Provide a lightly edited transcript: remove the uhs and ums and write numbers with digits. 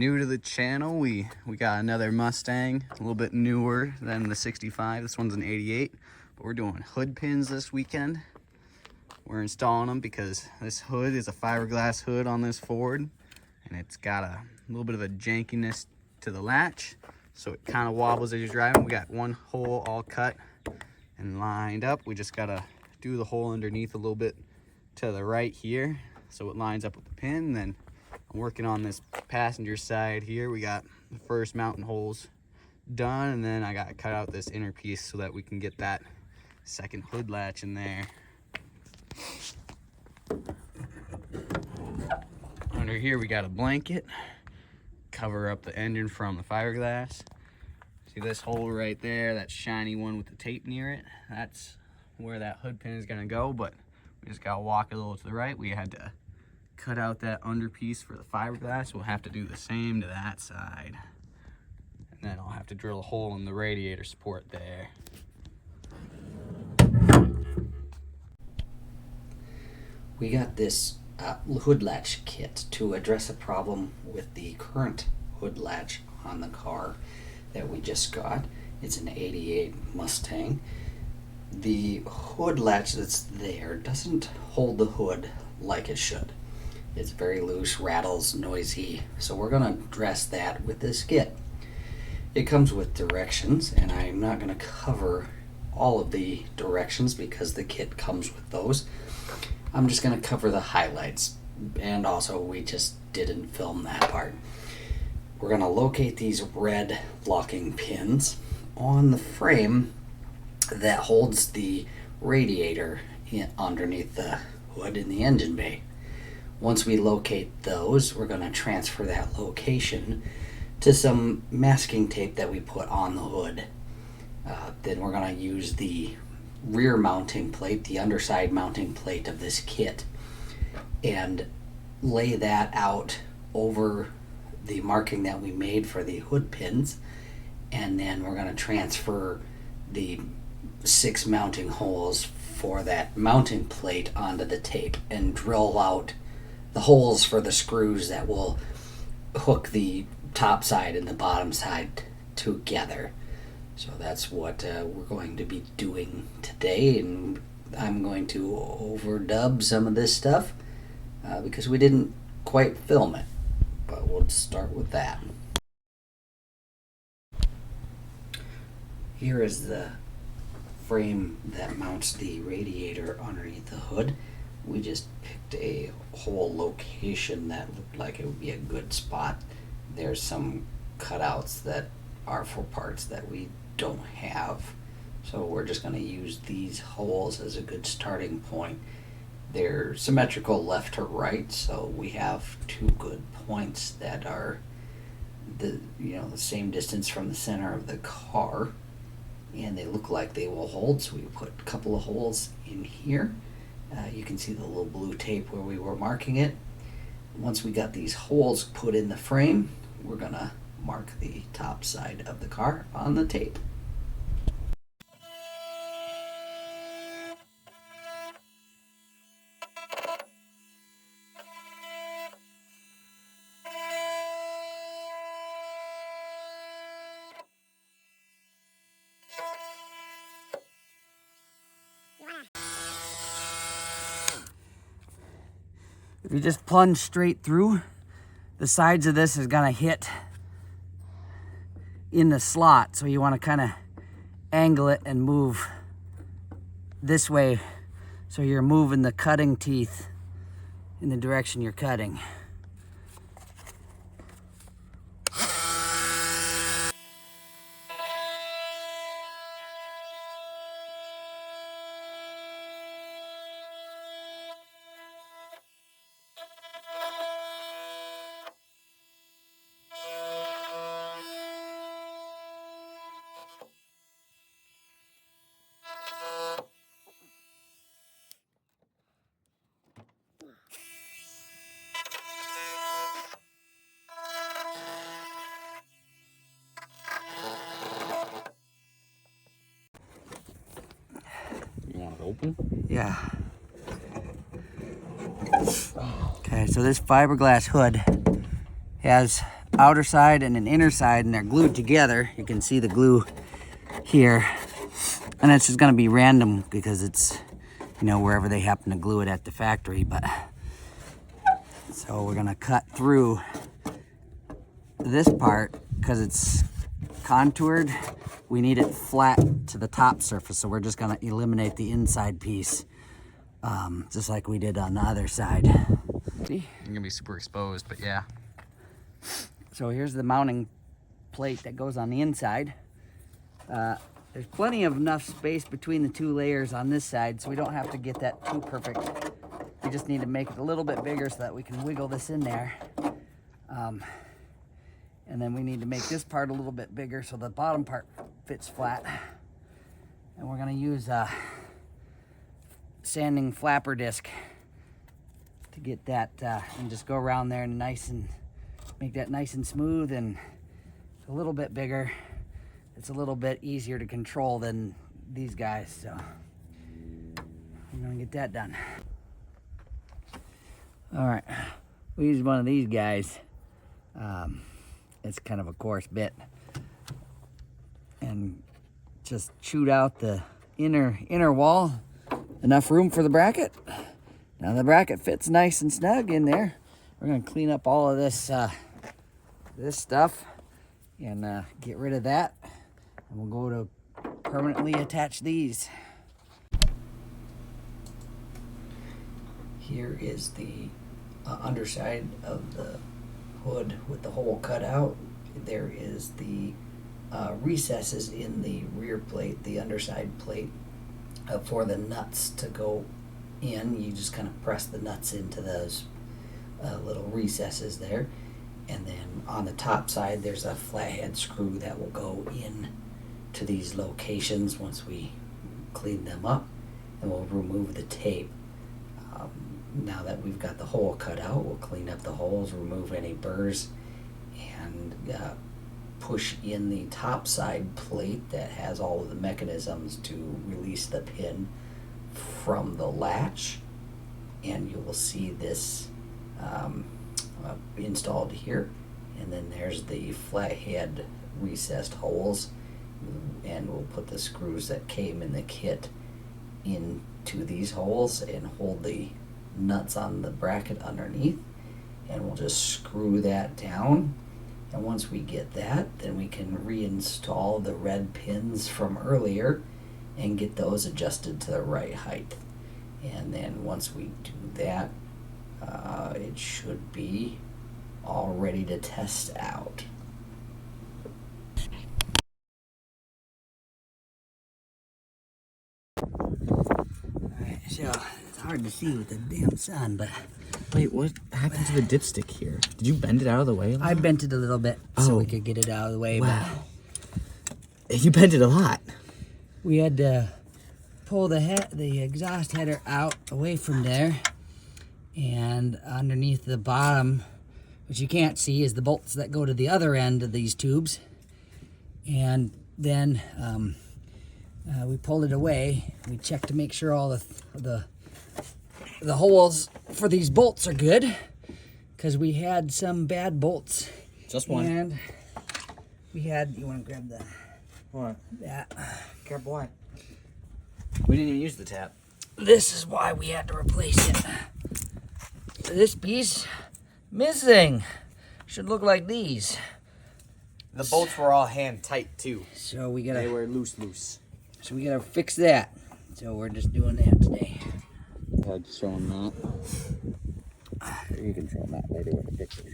new to the channel, we got another Mustang, a little bit newer than the 65. This one's an 88, but we're doing hood pins this weekend. We're installing them because this hood is a fiberglass hood on this Ford, and it's got a little bit of a jankiness to the latch, so it kind of wobbles as you're driving. We got one hole all cut and lined up. We just gotta do the hole underneath a little bit to the right here so it lines up with the pin. And then I'm working on this passenger side here. We got the first mounting holes done, and then I got to cut out this inner piece so that we can get that second hood latch in there. Under here we got a blanket, cover up the engine from the fiberglass. See this hole right there, that shiny one with the tape near it? That's where that hood pin is gonna go, but we just gotta walk a little to the right. We had to cut out that under piece for the fiberglass. We'll have to do the same to that side. And then I'll have to drill a hole in the radiator support there. We got this hood latch kit to address a problem with the current hood latch on the car that we just got. It's an 88 Mustang. The hood latch that's there doesn't hold the hood like it should. It's very loose, rattles, noisy, so we're going to address that with this kit. It comes with directions, and I'm not going to cover all of the directions because the kit comes with those. I'm just going to cover the highlights, and also we just didn't film that part. We're going to locate these red locking pins on the frame that holds the radiator underneath the hood in the engine bay. Once we locate those, we're going to transfer that location to some masking tape that we put on the hood. Then we're going to use the rear mounting plate, the underside mounting plate of this kit, and lay that out over the marking that we made for the hood pins. And then we're going to transfer the 6 mounting holes for that mounting plate onto the tape and drill out the holes for the screws that will hook the top side and the bottom side together. So that's what we're going to be doing today, and I'm going to overdub some of this stuff because we didn't quite film it, but we'll start with that. Here is the frame that mounts the radiator underneath the hood. We just picked a whole location that looked like it would be a good spot. There's some cutouts that are for parts that we don't have, so we're just going to use these holes as a good starting point. They're symmetrical left to right, so we have 2 good points that are the same distance from the center of the car, and they look like they will hold, so we put a couple of holes in here. You can see the little blue tape where we were marking it. Once we got these holes put in the frame, we're gonna mark the top side of the car on the tape. If you just plunge straight through, the sides of this is gonna hit in the slot. So you wanna kinda angle it and move this way so you're moving the cutting teeth in the direction you're cutting. Open? Yeah. Okay, so this fiberglass hood has outer side and an inner side, and they're glued together. You can see the glue here. And it's just gonna be random because it's, you know, wherever they happen to glue it at the factory. But so we're gonna cut through this part because it's contoured. We need it flat to the top surface, so we're just gonna eliminate the inside piece, just like we did on the other side. See? You're gonna be super exposed, but yeah. So here's the mounting plate that goes on the inside. There's plenty of enough space between the two layers on this side, so we don't have to get that too perfect. We just need to make it a little bit bigger so that we can wiggle this in there. And then we need to make this part a little bit bigger so the bottom part fits flat. And we're gonna use a sanding flapper disc to get that, and just go around there and make that nice and smooth and a little bit bigger. It's a little bit easier to control than these guys, so I'm gonna get that done. All right, we use one of these guys. It's kind of a coarse bit, and just chewed out the inner wall. Enough room for the bracket. Now the bracket fits nice and snug in there. We're gonna clean up all of this this stuff and get rid of that, and we'll go to permanently attach these. Here is the underside of the hood with the hole cut out. There is the recesses in the rear plate, the underside plate, for the nuts to go in. You just kind of press the nuts into those little recesses there. And then on the top side, there's a flathead screw that will go in to these locations once we clean them up, and we'll remove the tape. Now that we've got the hole cut out, we'll clean up the holes, remove any burrs, and push in the top side plate that has all of the mechanisms to release the pin from the latch. And you will see this installed here. And then there's the flathead recessed holes, and we'll put the screws that came in the kit into these holes and hold the nuts on the bracket underneath, and we'll just screw that down. And once we get that, then we can reinstall the red pins from earlier and get those adjusted to the right height. And then once we do that, it should be all ready to test out. Alright, so it's hard to see with the damn sun, but Wait, what happened to the dipstick here? Did you bend it out of the way? I bent it a little bit so we could get it out of the way. Wow. But you bent it a lot. We had to pull the exhaust header out away from there, and underneath the bottom, which you can't see, is the bolts that go to the other end of these tubes. And then we pulled it away. We checked to make sure all the holes for these bolts are good, because we had some bad bolts. Just one. And we had, you want to grab the, What? that. Grab what? We didn't even use the tap. This is why we had to replace it. This piece missing. Should look like these. The bolts were all hand tight too. So we They gotta, were loose. so we gotta fix that. So we're just doing that today. I'll show them that. You can show them that later with a picture.